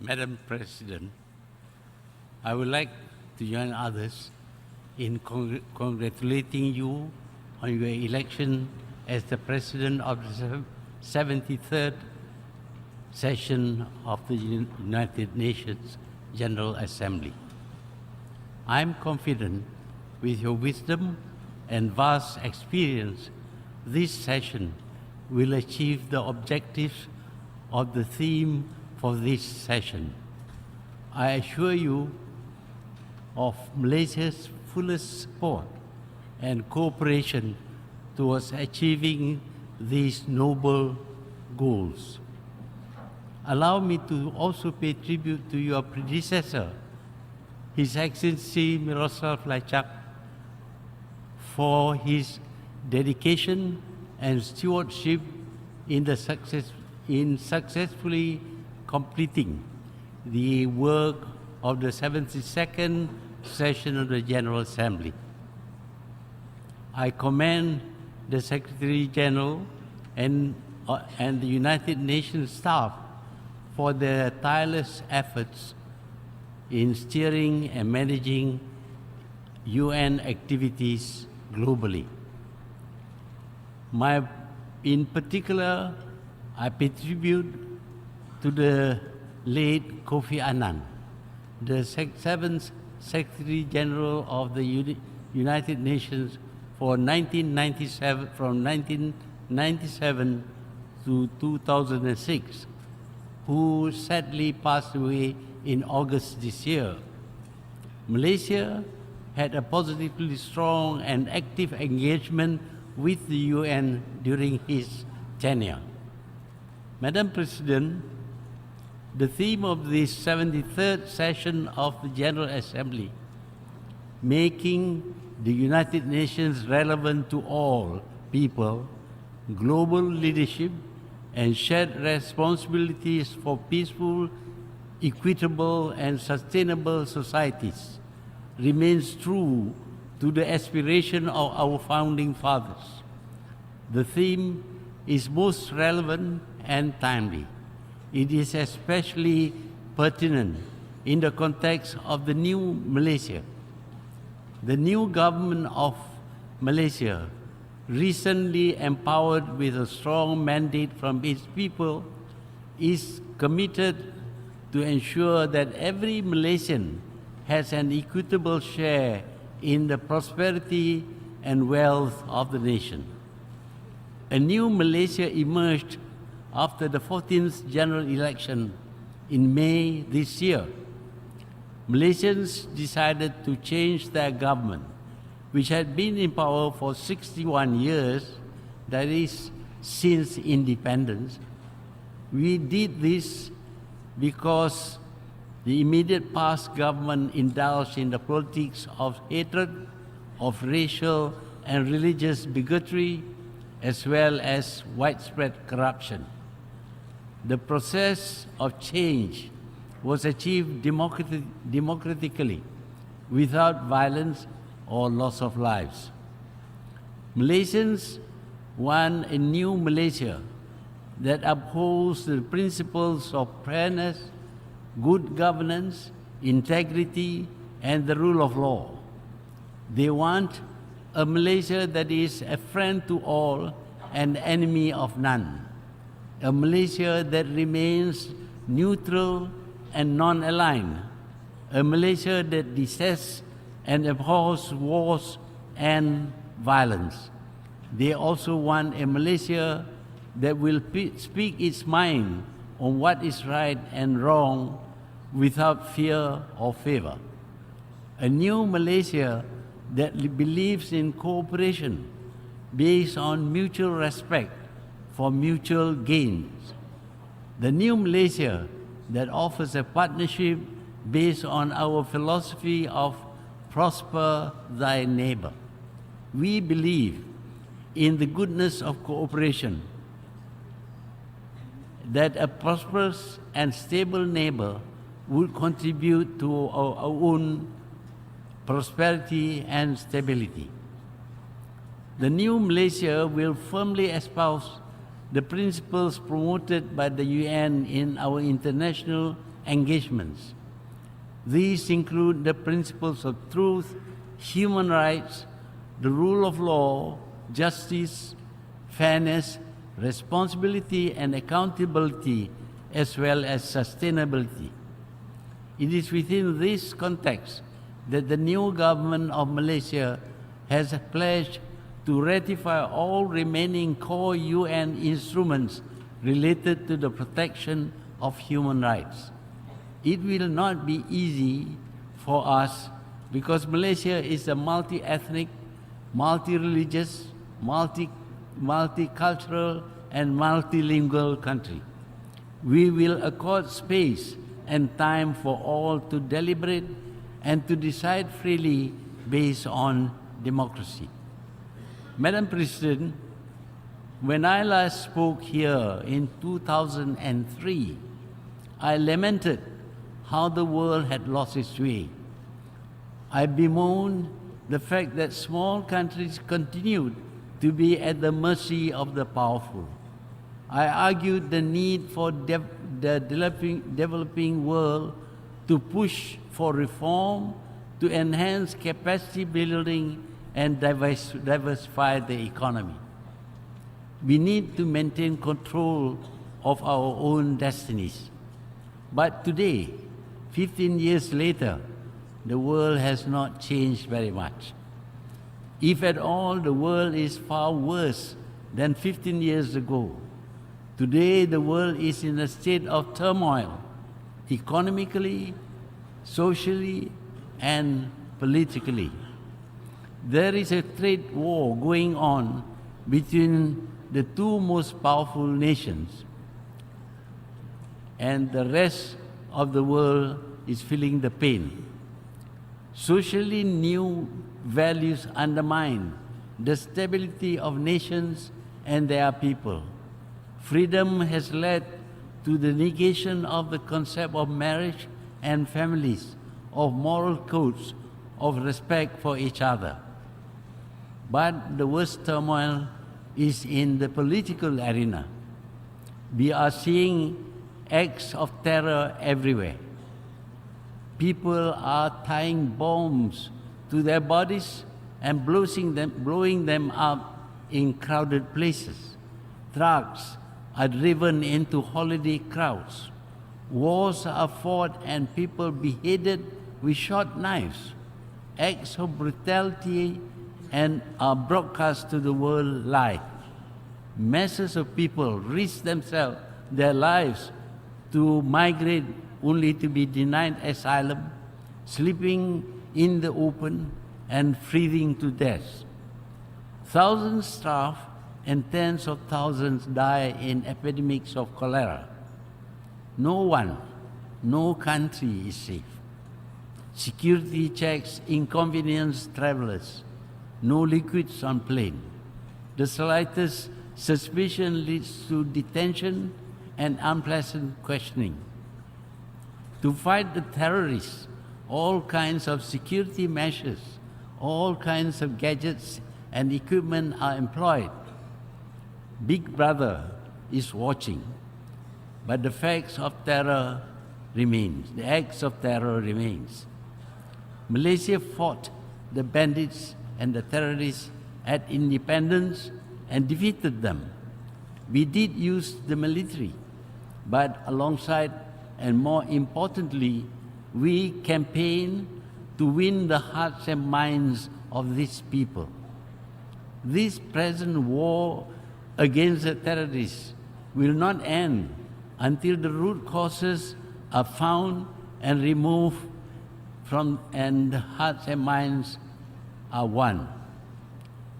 Madam President, I would like to join others in congratulating you on your election as the President of the 73rd session of the United Nations General Assembly. I am confident with your wisdom and vast experience, this session will achieve the objectives of the theme for this session. I assure you of Malaysia's fullest support and cooperation towards achieving these noble goals. Allow me to also pay tribute to your predecessor, His Excellency Miroslav Lajcak, for his dedication and stewardship in successfully completing the work of the 72nd session of the General Assembly. I commend the Secretary General and the United Nations staff for their tireless efforts in steering and managing UN activities globally. In particular, I pay tribute to the late Kofi Annan, the seventh Secretary General of the United Nations from 1997 to 2006, who sadly passed away in August this year. Malaysia had a positively strong and active engagement with the UN during his tenure. Madam President, the theme of this 73rd session of the General Assembly, making the United Nations relevant to all people, global leadership, and shared responsibilities for peaceful, equitable, and sustainable societies, remains true to the aspiration of our founding fathers. The theme is most relevant and timely. It is especially pertinent in the context of the new Malaysia. The new government of Malaysia, recently empowered with a strong mandate from its people, is committed to ensure that every Malaysian has an equitable share in the prosperity and wealth of the nation. A new Malaysia emerged after the 14th general election in May this year. Malaysians decided to change their government, which had been in power for 61 years, that is, since independence. We did this because the immediate past government indulged in the politics of hatred, of racial and religious bigotry, as well as widespread corruption. The process of change was achieved democratically, without violence or loss of lives. Malaysians want a new Malaysia that upholds the principles of fairness, good governance, integrity, and the rule of law. They want a Malaysia that is a friend to all and enemy of none. A Malaysia that remains neutral and non-aligned. A Malaysia that detests and abhors wars and violence. They also want a Malaysia that will speak its mind on what is right and wrong without fear or favor. A new Malaysia that believes in cooperation based on mutual respect for mutual gains. The new Malaysia that offers a partnership based on our philosophy of prosper thy neighbor. We believe in the goodness of cooperation, that a prosperous and stable neighbor would contribute to our own prosperity and stability. The new Malaysia will firmly espouse the principles promoted by the UN in our international engagements. These include the principles of truth, human rights, the rule of law, justice, fairness, responsibility and accountability, as well as sustainability. It is within this context that the new government of Malaysia has pledged to ratify all remaining core UN instruments related to the protection of human rights. It will not be easy for us because Malaysia is a multi-ethnic, multi-religious, multicultural and multilingual country. We will accord space and time for all to deliberate and to decide freely based on democracy. Madam President, when I last spoke here in 2003, I lamented how the world had lost its way. I bemoaned the fact that small countries continued to be at the mercy of the powerful. I argued the need for the developing world to push for reform, to enhance capacity building and diversify the economy. We need to maintain control of our own destinies. But today, 15 years later, the world has not changed very much. If at all, the world is far worse than 15 years ago. Today, the world is in a state of turmoil, economically, socially, and politically. There is a trade war going on between the two most powerful nations, and the rest of the world is feeling the pain. Socially, new values undermine the stability of nations and their people. Freedom has led to the negation of the concept of marriage and families, of moral codes, of respect for each other. But the worst turmoil is in the political arena. We are seeing acts of terror everywhere. People are tying bombs to their bodies and blowing them up in crowded places. Trucks are driven into holiday crowds. Wars are fought and people beheaded with short knives. Acts of brutality and are broadcast to the world live. Masses of people risk their lives to migrate only to be denied asylum, sleeping in the open and freezing to death. Thousands starve and tens of thousands die in epidemics of cholera. No country is safe. Security checks inconvenience travelers. No liquids on plane. The slightest suspicion leads to detention and unpleasant questioning. To fight the terrorists, all kinds of security measures, all kinds of gadgets and equipment are employed. Big Brother is watching, but the facts of terror remains. The acts of terror remains. Malaysia fought the bandits and the terrorists at independence and defeated them. We did use the military, but alongside and more importantly, we campaigned to win the hearts and minds of these people. This present war against the terrorists will not end until the root causes are found and removed from, and the hearts and minds are won.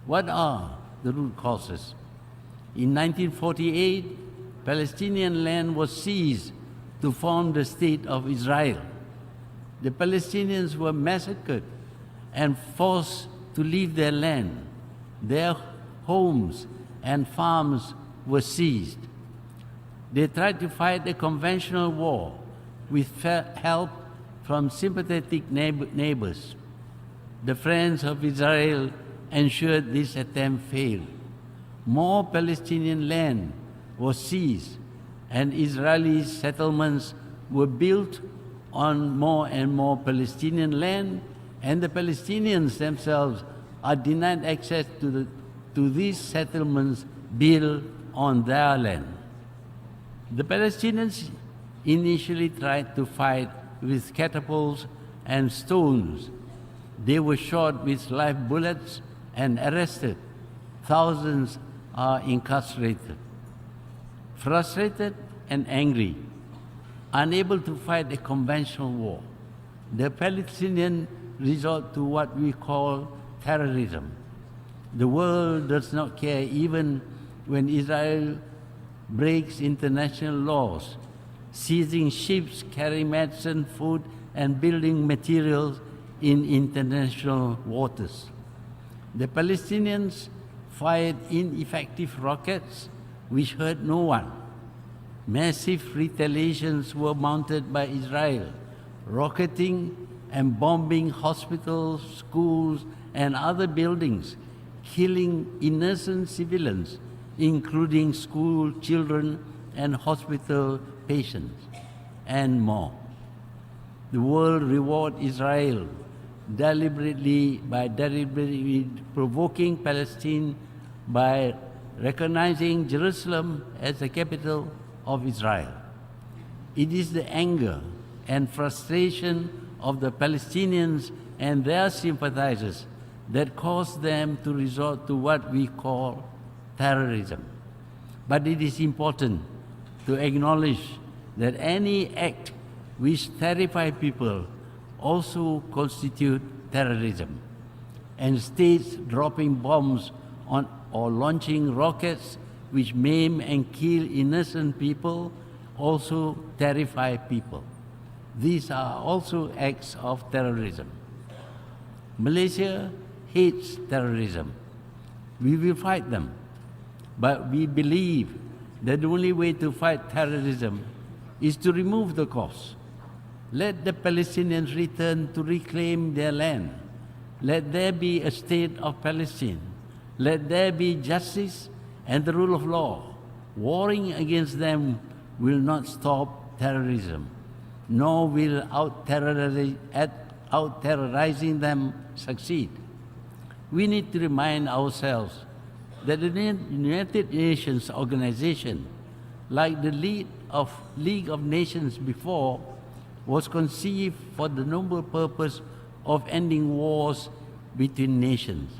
What are the root causes? In 1948, Palestinian land was seized to form the state of Israel. The Palestinians were massacred and forced to leave their land. Their homes and farms were seized. They tried to fight a conventional war with help from sympathetic neighbors. The friends of Israel ensured this attempt failed. More Palestinian land was seized and Israeli settlements were built on more and more Palestinian land, and the Palestinians themselves are denied access to these settlements built on their land. The Palestinians initially tried to fight with catapults and stones. They were shot with live bullets and arrested. Thousands are incarcerated. Frustrated and angry, unable to fight a conventional war, the Palestinians resort to what we call terrorism. The world does not care even when Israel breaks international laws, seizing ships carrying medicine, food, and building materials in international waters. The Palestinians fired ineffective rockets which hurt no one. Massive retaliations were mounted by Israel, rocketing and bombing hospitals, schools, and other buildings, killing innocent civilians, including school children and hospital patients, and more. The world reward Israel deliberately provoking Palestine by recognizing Jerusalem as the capital of Israel. It is the anger and frustration of the Palestinians and their sympathizers that caused them to resort to what we call terrorism. But it is important to acknowledge that any act which terrifies people also constitute terrorism, and states dropping bombs on or launching rockets which maim and kill innocent people also terrify people. These are also acts of terrorism. Malaysia hates terrorism. We will fight them. But we believe that the only way to fight terrorism is to remove the cause. Let the Palestinians return to reclaim their land. Let there be a state of Palestine. Let there be justice and the rule of law. Warring against them will not stop terrorism, nor will out-terrorizing them succeed. We need to remind ourselves that the United Nations organization, like the League of Nations before, was conceived for the noble purpose of ending wars between nations.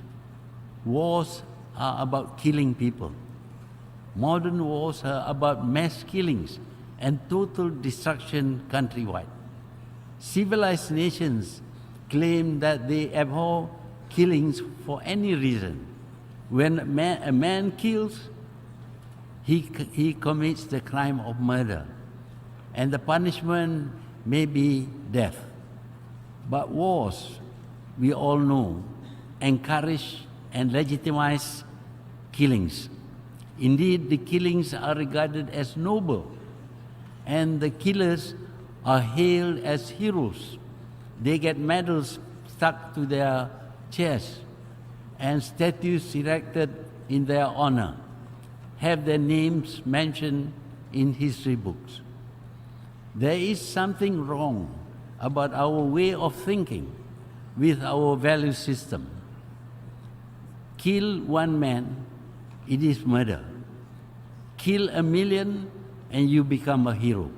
Wars are about killing people. Modern wars are about mass killings and total destruction countrywide. Civilized nations claim that they abhor killings for any reason. When a man kills, he commits the crime of murder, and the punishment may be death. But wars, we all know, encourage and legitimize killings. Indeed, the killings are regarded as noble, and the killers are hailed as heroes. They get medals stuck to their chests and statues erected in their honor, have their names mentioned in history books. There is something wrong about our way of thinking with our value system. Kill one man, it is murder. Kill a million, and you become a hero.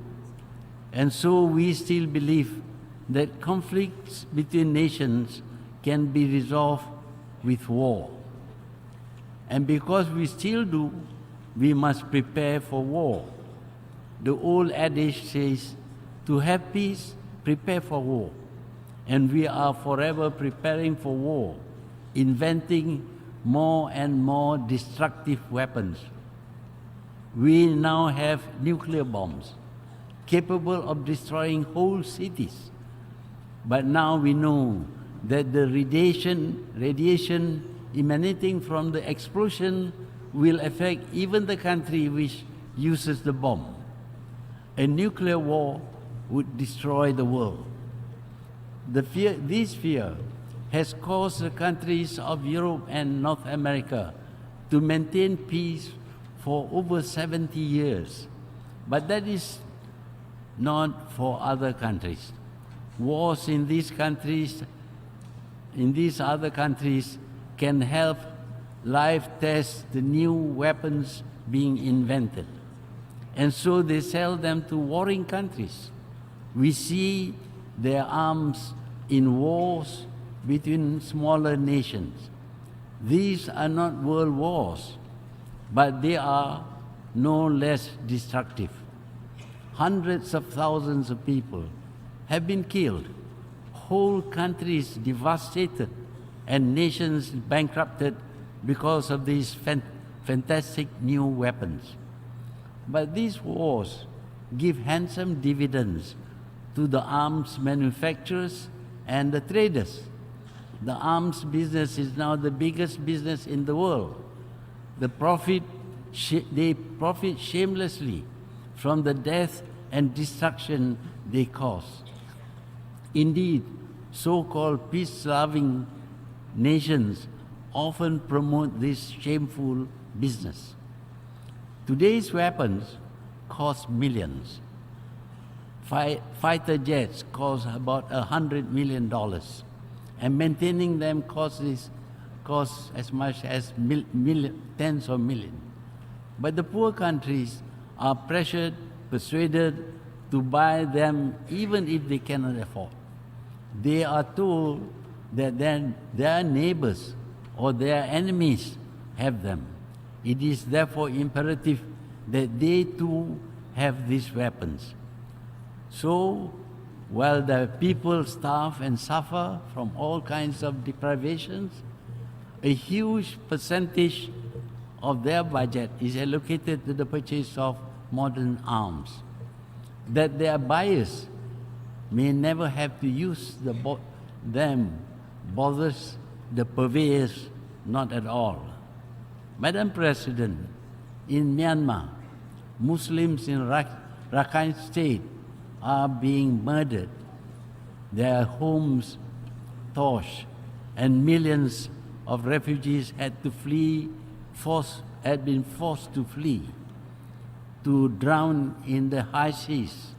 And so we still believe that conflicts between nations can be resolved with war. And because we still do, we must prepare for war. The old adage says, to have peace, prepare for war. And we are forever preparing for war, inventing more and more destructive weapons. We now have nuclear bombs capable of destroying whole cities. But now we know that the radiation emanating from the explosion will affect even the country which uses the bomb. A nuclear war would destroy the world. This fear has caused the countries of Europe and North America to maintain peace for over 70 years. But that is not for other countries. Wars in these other countries can help live test the new weapons being invented. And so they sell them to warring countries. We see their arms in wars between smaller nations. These are not world wars, but they are no less destructive. Hundreds of thousands of people have been killed, whole countries devastated, and nations bankrupted because of these fantastic new weapons. But these wars give handsome dividends to the arms manufacturers and the traders. The arms business is now the biggest business in the world. They profit shamelessly from the death and destruction they cause. Indeed, so-called peace-loving nations often promote this shameful business. Today's weapons cost millions. Fighter jets cost about $100 million, and maintaining them costs as much as tens of millions. But the poor countries are pressured, persuaded to buy them even if they cannot afford. They are told that their neighbors or their enemies have them. It is therefore imperative that they too have these weapons. So, while the people starve and suffer from all kinds of deprivations, a huge percentage of their budget is allocated to the purchase of modern arms, that their buyers may never have to use them bothers the purveyors not at all. Madam President, in Myanmar, Muslims in Rakhine State are being murdered, their homes torched, and millions of refugees had been forced to flee, to drown in the high seas,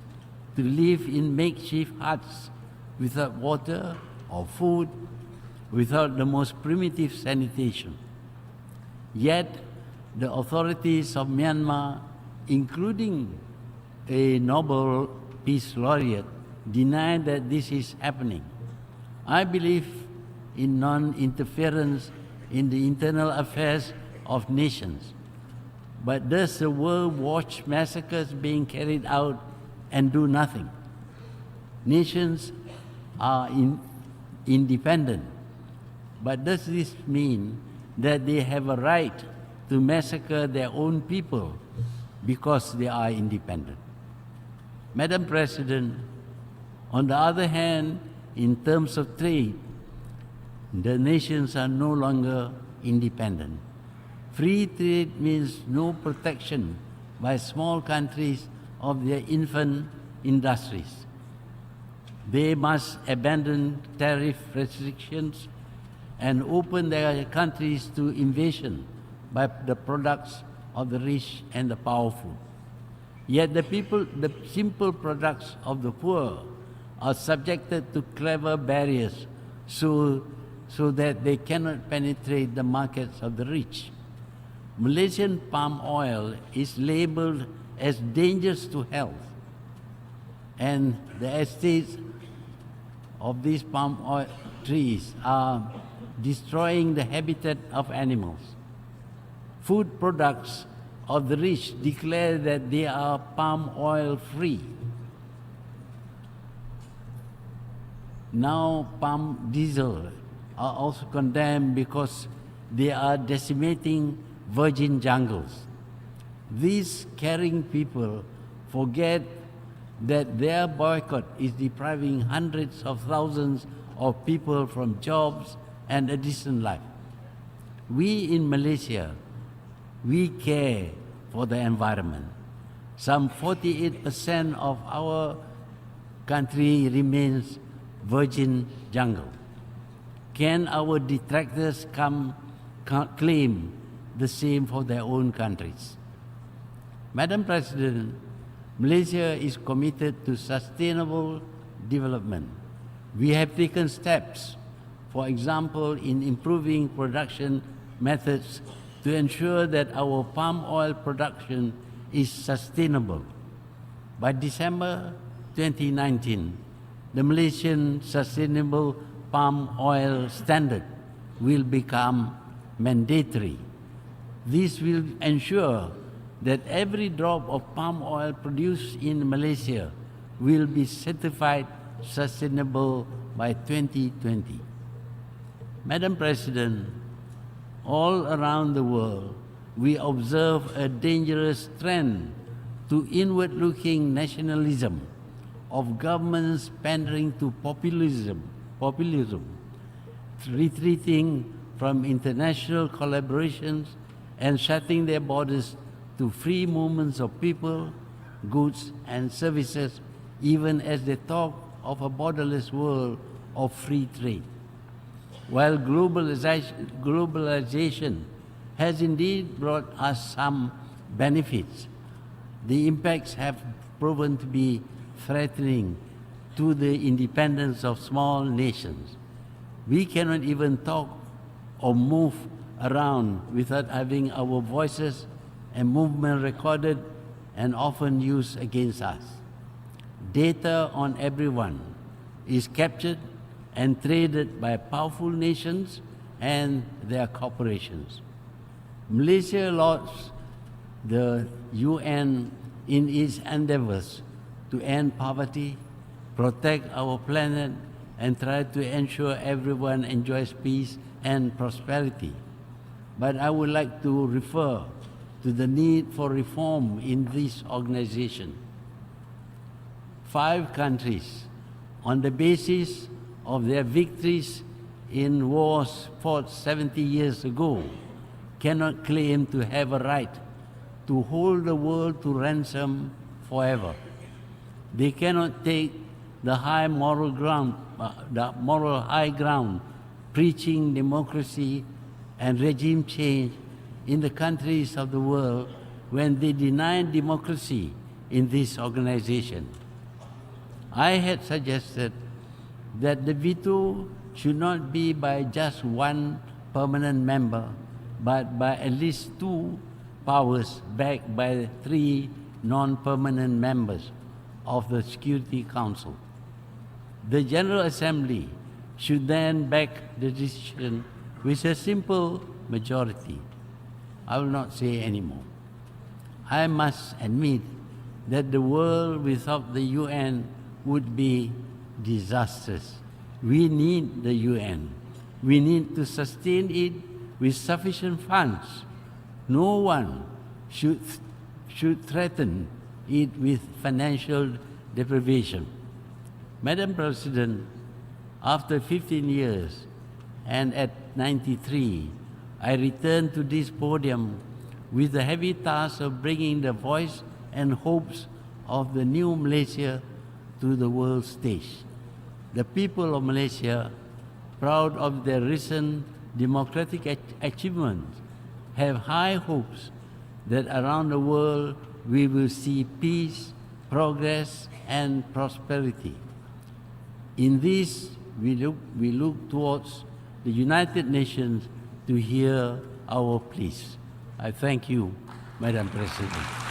to live in makeshift huts without water or food, without the most primitive sanitation. Yet, the authorities of Myanmar, including a Nobel Peace Laureate, deny that this is happening. I believe in non-interference in the internal affairs of nations. But does the world watch massacres being carried out and do nothing? Nations are independent, but does this mean that they have a right to massacre their own people because they are independent? Madam President, on the other hand, in terms of trade, the nations are no longer independent. Free trade means no protection by small countries of their infant industries. They must abandon tariff restrictions and open their countries to invasion by the products of the rich and the powerful. Yet the simple products of the poor are subjected to clever barriers so that they cannot penetrate the markets of the rich. Malaysian palm oil is labeled as dangerous to health, and the estates of these palm oil trees are destroying the habitat of animals. Food products of the rich declare that they are palm oil free. Now palm diesel are also condemned because they are decimating virgin jungles. These caring people forget that their boycott is depriving hundreds of thousands of people from jobs and a decent life. We in Malaysia, we care for the environment. Some 48% of our country remains virgin jungle. Can our detractors claim the same for their own countries? Madam President, Malaysia is committed to sustainable development. We have taken steps, for example, in improving production methods to ensure that our palm oil production is sustainable. By December 2019, the Malaysian Sustainable Palm Oil Standard will become mandatory. This will ensure that every drop of palm oil produced in Malaysia will be certified sustainable by 2020. Madam President, all around the world, we observe a dangerous trend to inward-looking nationalism of governments pandering to populism, retreating from international collaborations and shutting their borders to free movements of people, goods, and services, even as they talk of a borderless world of free trade. While globalization has indeed brought us some benefits, the impacts have proven to be threatening to the independence of small nations. We cannot even talk or move around without having our voices and movement recorded and often used against us. Data on everyone is captured and traded by powerful nations and their corporations. Malaysia lauds the UN in its endeavors to end poverty, protect our planet, and try to ensure everyone enjoys peace and prosperity. But I would like to refer to the need for reform in this organization. 5 countries, on the basis of their victories in wars fought 70 years ago, cannot claim to have a right to hold the world to ransom forever. They cannot take the moral high ground, preaching democracy and regime change in the countries of the world when they deny democracy in this organization. I had suggested that the veto should not be by just one permanent member, but by at least 2 powers backed by 3 non-permanent members of the Security Council. The General Assembly should then back the decision with a simple majority. I will not say anymore. I must admit that the world without the UN would be disastrous. We need the UN. We need to sustain it with sufficient funds. No one should threaten it with financial deprivation. Madam President, after 15 years and at 93, I returned to this podium with the heavy task of bringing the voice and hopes of the new Malaysia to the world stage. The people of Malaysia, proud of their recent democratic achievements, have high hopes that around the world we will see peace, progress, and prosperity. In this, we look towards the United Nations to hear our pleas. I thank you, Madam President.